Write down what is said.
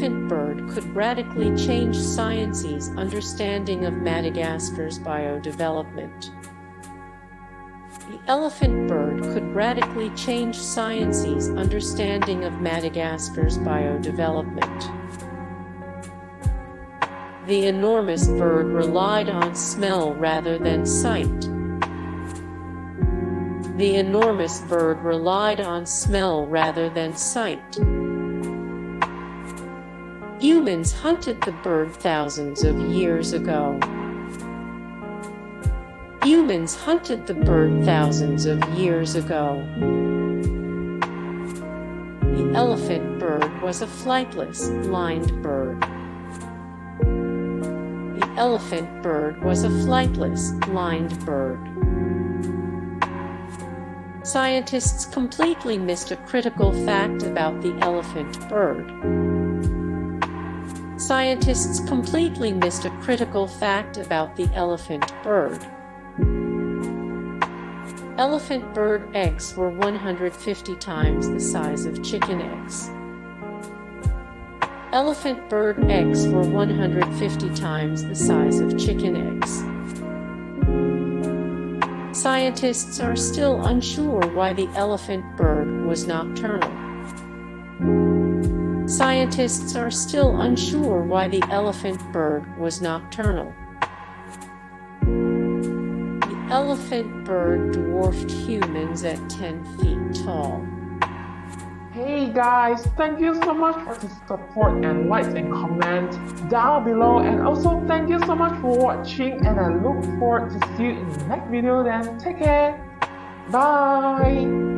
elephant bird could radically change science's understanding of Madagascar's biodevelopment. The elephant bird could radically change science's understanding of Madagascar's biodevelopment. The enormous bird relied on smell rather than sight. The enormous bird relied on smell rather than sight. Humans hunted the bird thousands of years ago. Humans hunted the bird thousands of years ago. The elephant bird was a flightless, blind bird. The elephant bird was a flightless, blind bird. Scientists completely missed a critical fact about the elephant bird. Scientists completely missed a critical fact about the elephant bird. Elephant bird eggs were 150 times the size of chicken eggs. Elephant bird eggs were 150 times the size of chicken eggs. Scientists are still unsure why the elephant bird was nocturnal. Scientists are still unsure why the elephant bird was nocturnal. The elephant bird dwarfed humans at 10 feet tall. Hey guys, thank you so much for the support and likes and comments down below, and also thank you so much for watching, and I look forward to see you in the next video. Then take care, bye.